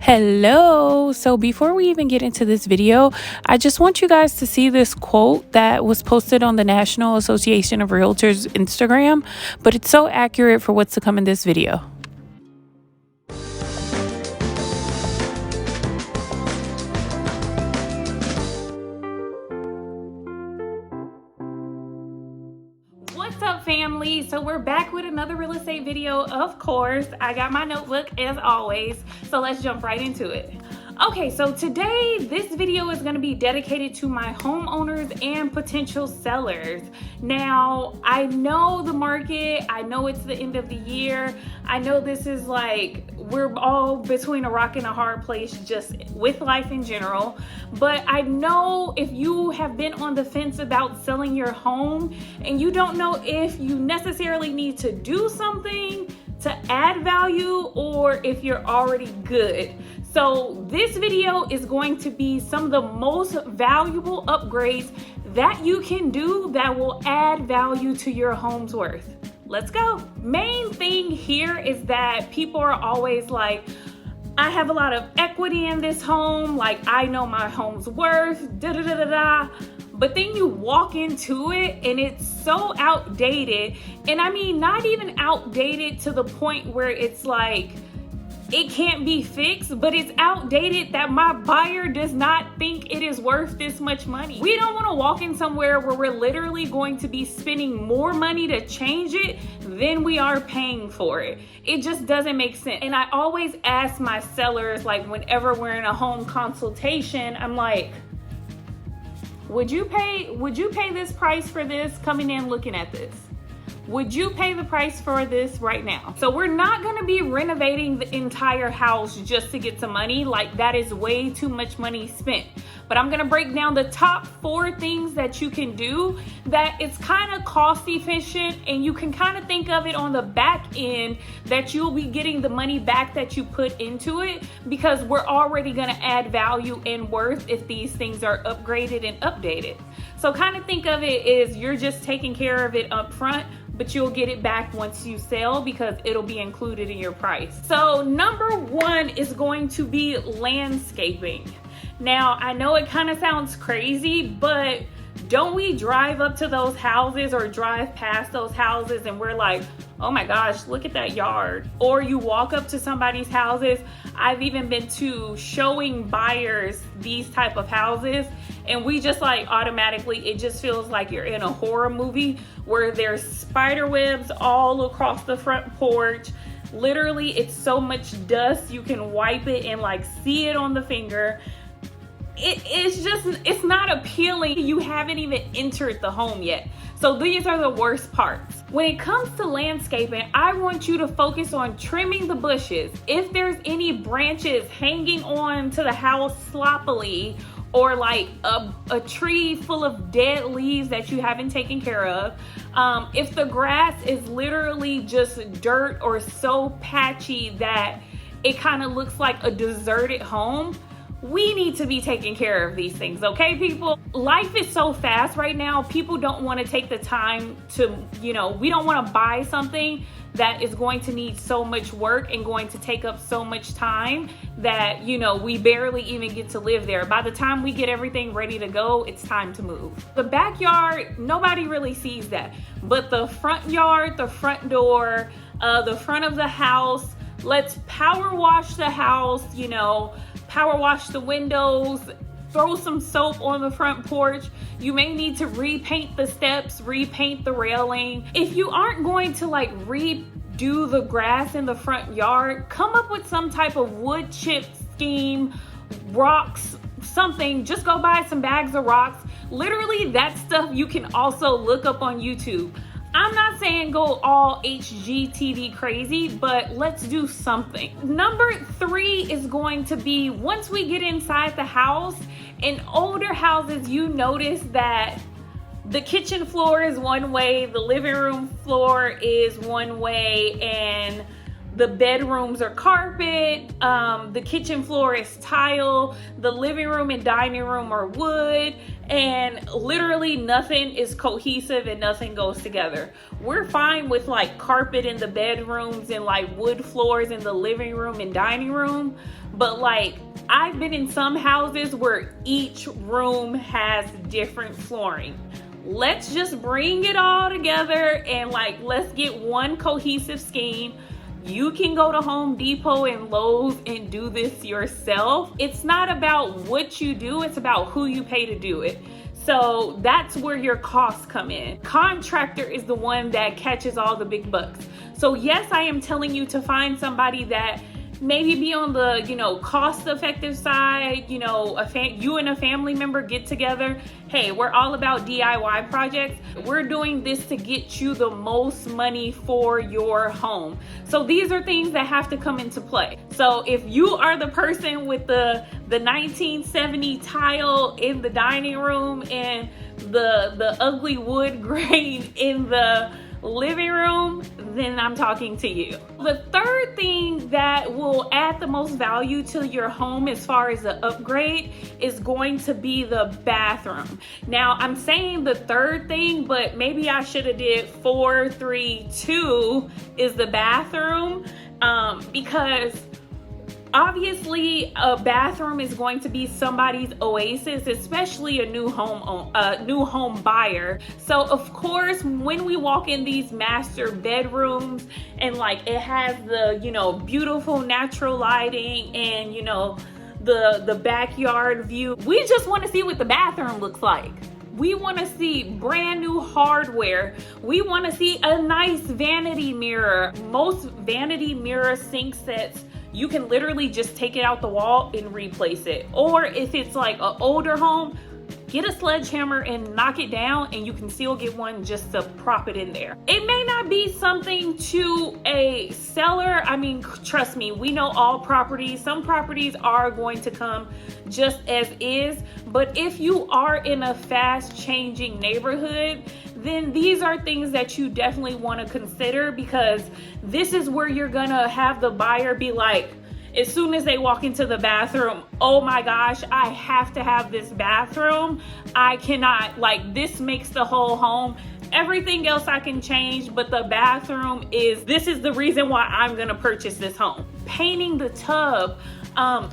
Hello. So before we even get into this video, I just want you guys to see this quote that was posted on the National Association of Realtors Instagram, but it's so accurate for what's to come in this video. What's up, family? So we're back with another real estate video. Of course, I got my notebook as always, so let's jump right into it. Okay, so today this video is going to be dedicated to my homeowners and potential sellers. Now, I know the market, I know it's the end of the year, I know this is like we're all between a rock and a hard place just with life in general, but I know if you have been on the fence about selling your home and you don't know if you necessarily need to do something to add value or if you're already good. So this video is going to be some of the most valuable upgrades that you can do that will add value to your home's worth. Let's go. Main thing here is that people are always like, I have a lot of equity in this home, like I know my home's worth, da da da da da. But then you walk into it and it's so outdated. And I mean, not even outdated to the point where it's like, it can't be fixed, but it's outdated that my buyer does not think it is worth this much money. We don't want to walk in somewhere where we're literally going to be spending more money to change it than we are paying for it. It just doesn't make sense. And I always ask my sellers, like whenever we're in a home consultation, I'm like, would you pay this price for this coming in looking at this? Would you pay the price for this right now? So we're not gonna be renovating the entire house just to get some money. Like that is way too much money spent. But I'm gonna break down the top 4 things that you can do that it's kind of cost efficient and you can kind of think of it on the back end that you'll be getting the money back that you put into it because we're already gonna add value and worth if these things are upgraded and updated. So kind of think of it as you're just taking care of it up front, but you'll get it back once you sell because it'll be included in your price. So number 1 is going to be landscaping. Now, I know it kind of sounds crazy, but don't we drive up to those houses or drive past those houses and we're like, oh my gosh, look at that yard. Or you walk up to somebody's houses. I've even been to showing buyers these type of houses and we just like automatically, it just feels like you're in a horror movie where there's spider webs all across the front porch. Literally, it's so much dust, you can wipe it and like see it on the finger. It's not appealing. You haven't even entered the home yet. So these are the worst parts. When it comes to landscaping, I want you to focus on trimming the bushes. If there's any branches hanging on to the house sloppily, or like a tree full of dead leaves that you haven't taken care of, if the grass is literally just dirt or so patchy that it kind of looks like a deserted home, we need to be taking care of these things, okay, people? Life is so fast right now. People don't want to take the time to, we don't want to buy something that is going to need so much work and going to take up so much time that, we barely even get to live there. By the time we get everything ready to go, it's time to move. The backyard, nobody really sees that. But the front yard, the front door, the front of the house, let's power wash the house, power wash the windows, throw some soap on the front porch. You may need to repaint the steps, repaint the railing. If you aren't going to like redo the grass in the front yard, come up with some type of wood chip scheme, rocks, something. Just go buy some bags of rocks. Literally, that stuff you can also look up on YouTube. I'm not saying go all HGTV crazy, but let's do something. Number 3 is going to be once we get inside the house. In older houses, you notice that the kitchen floor is one way, the living room floor is one way, and The bedrooms are carpet, the kitchen floor is tile, the living room and dining room are wood, and literally nothing is cohesive and nothing goes together. We're fine with like carpet in the bedrooms and like wood floors in the living room and dining room, but like I've been in some houses where each room has different flooring. Let's just bring it all together and like let's get one cohesive scheme. You can go to Home Depot and Lowe's and do this yourself. It's not about what you do, it's about who you pay to do it. So that's where your costs come in. Contractor is the one that catches all the big bucks. So yes, I am telling you to find somebody that maybe be on the, cost effective side, you and a family member get together. Hey, we're all about DIY projects. We're doing this to get you the most money for your home. So these are things that have to come into play. So if you are the person with the 1970 tile in the dining room and the ugly wood grain in the living room, then I'm talking to you. The third thing that will add the most value to your home as far as the upgrade is going to be the bathroom. Now I'm saying the third thing, but maybe I should have did 4, 3, 2 is the bathroom, because obviously a bathroom is going to be somebody's oasis, especially a new home buyer. So of course, when we walk in these master bedrooms and like it has the, beautiful natural lighting and, the backyard view, we just want to see what the bathroom looks like. We want to see brand new hardware. We want to see a nice vanity mirror. Most vanity mirror sink sets, you can literally just take it out the wall and replace it. Or if it's like an older home, get a sledgehammer and knock it down and you can still get one just to prop it in there. It may not be something to a seller. I mean, trust me, we know all properties. Some properties are going to come just as is. But if you are in a fast changing neighborhood, then these are things that you definitely want to consider, because this is where you're gonna have the buyer be like, as soon as they walk into the bathroom, oh my gosh, I have to have this bathroom. I cannot, this makes the whole home. Everything else I can change, but the bathroom this is the reason why I'm gonna purchase this home. Painting the tub.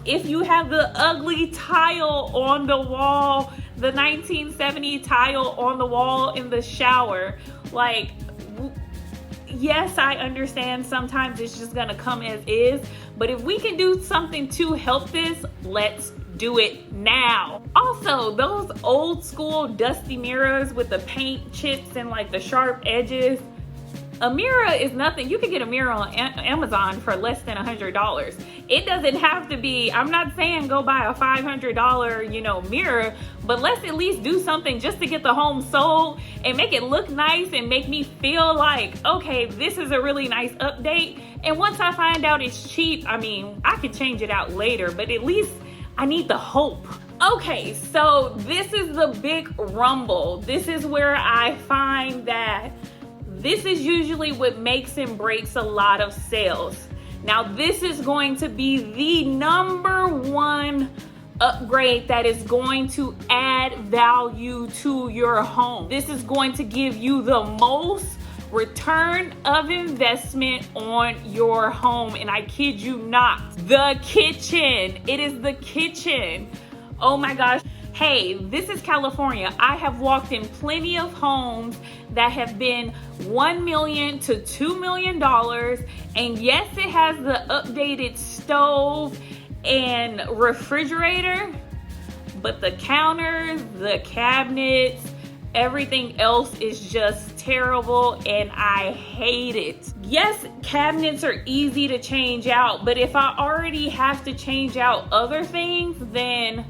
If you have the ugly tile on the wall, the 1970 tile on the wall in the shower, yes, I understand sometimes it's just gonna come as is, but if we can do something to help this, let's do it now. Also, those old school dusty mirrors with the paint chips and the sharp edges, a mirror is nothing. You can get a mirror on Amazon for less than $100. It doesn't have to be, I'm not saying go buy a $500, mirror, but let's at least do something just to get the home sold and make it look nice and make me feel like, okay, this is a really nice update. And once I find out it's cheap, I mean, I could change it out later, but at least I need the hope. Okay, so this is the big rumble. This is where I find that this is usually what makes and breaks a lot of sales. Now, this is going to be the number one upgrade that is going to add value to your home. This is going to give you the most return of investment on your home. And I kid you not, the kitchen. It is the kitchen. Oh my gosh. Hey, this is California. I have walked in plenty of homes that have been $1 million to $2 million. And yes, it has the updated stove and refrigerator, but the counters, the cabinets, everything else is just terrible and I hate it. Yes, cabinets are easy to change out, but if I already have to change out other things, then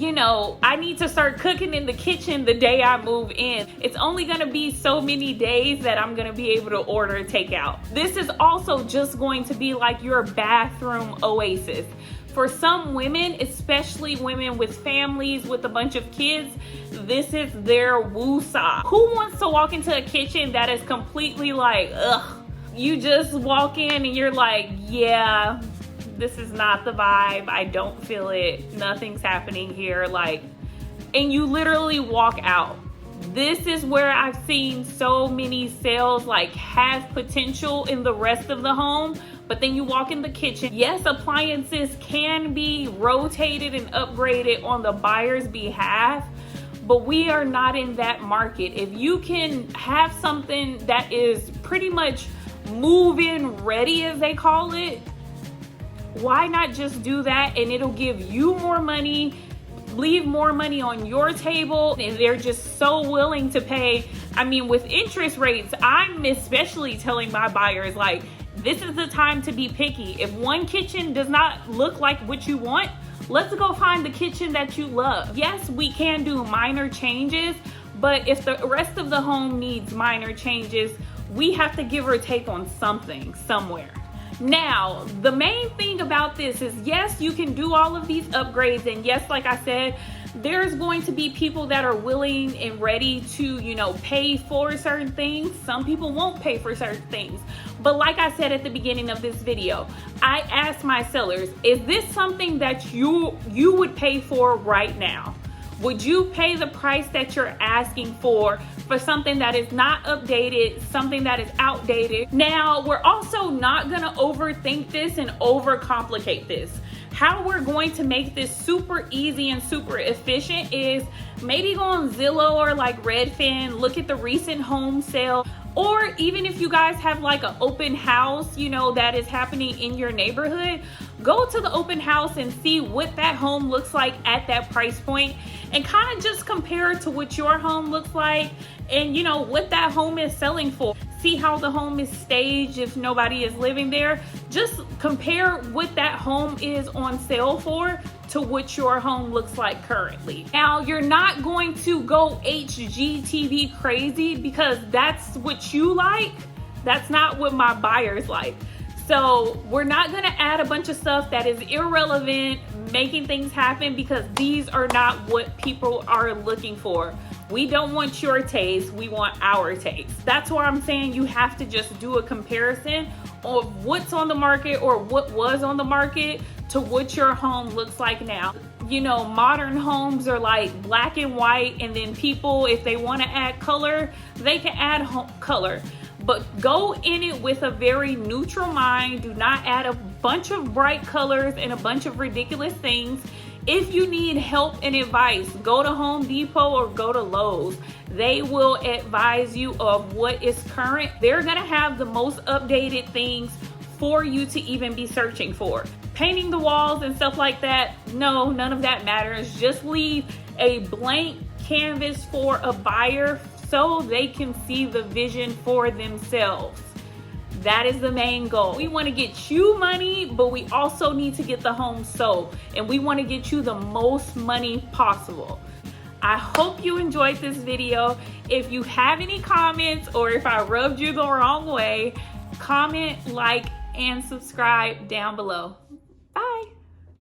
I need to start cooking in the kitchen the day I move in. It's only gonna be so many days that I'm gonna be able to order takeout. This is also just going to be like your bathroom oasis. For some women, especially women with families with a bunch of kids, this is their woo-saw. Who wants to walk into a kitchen that is completely ugh? you just walk in and you're like, yeah, this is not the vibe. I don't feel it. Nothing's happening here. Like, and you literally walk out. This is where I've seen so many sales like have potential in the rest of the home, but then you walk in the kitchen. Yes, appliances can be rotated and upgraded on the buyer's behalf, but we are not in that market. If you can have something that is pretty much move-in ready, as they call it, why not just do that? And it'll give you more money, leave more money on your table, and they're just so willing to pay. I mean, with interest rates, I'm especially telling my buyers, like, this is the time to be picky. If one kitchen does not look like what you want, let's go find the kitchen that you love. Yes, we can do minor changes, but if the rest of the home needs minor changes, we have to give or take on something somewhere. Now, the main thing about this is, yes, you can do all of these upgrades, and yes, like I said, there's going to be people that are willing and ready to, you know, pay for certain things. Some people won't pay for certain things. But like I said at the beginning of this video, I asked my sellers, is this something that you would pay for right now? Would you pay the price that you're asking for something that is not updated, something that is outdated? Now, we're also not gonna overthink this and overcomplicate this. How we're going to make this super easy and super efficient is maybe go on Zillow or like Redfin, look at the recent home sale, or even if you guys have like an open house, you know, that is happening in your neighborhood, go to the open house and see what that home looks like at that price point, and kind of just compare it to what your home looks like and, you know, what that home is selling for. See how the home is staged if nobody is living there. Just compare what that home is on sale for to what your home looks like currently. Now, you're not going to go HGTV crazy because that's what you like. That's not what my buyers like. So we're not gonna add a bunch of stuff that is irrelevant, making things happen, because these are not what people are looking for. We don't want your taste, we want our taste. That's why I'm saying you have to just do a comparison of what's on the market or what was on the market to what your home looks like now. You know, modern homes are like black and white, and then people, if they want to add color, they can add color. But go in it with a very neutral mind. Do not add a bunch of bright colors and a bunch of ridiculous things. If you need help and advice, go to Home Depot or go to Lowe's. They will advise you of what is current. They're gonna have the most updated things for you to even be searching for. Painting the walls and stuff like that, no, none of that matters. Just leave a blank canvas for a buyer so they can see the vision for themselves. That is the main goal. We want to get you money, but we also need to get the home sold, and we want to get you the most money possible. I hope you enjoyed this video. If you have any comments or if I rubbed you the wrong way, comment, like, and subscribe down below.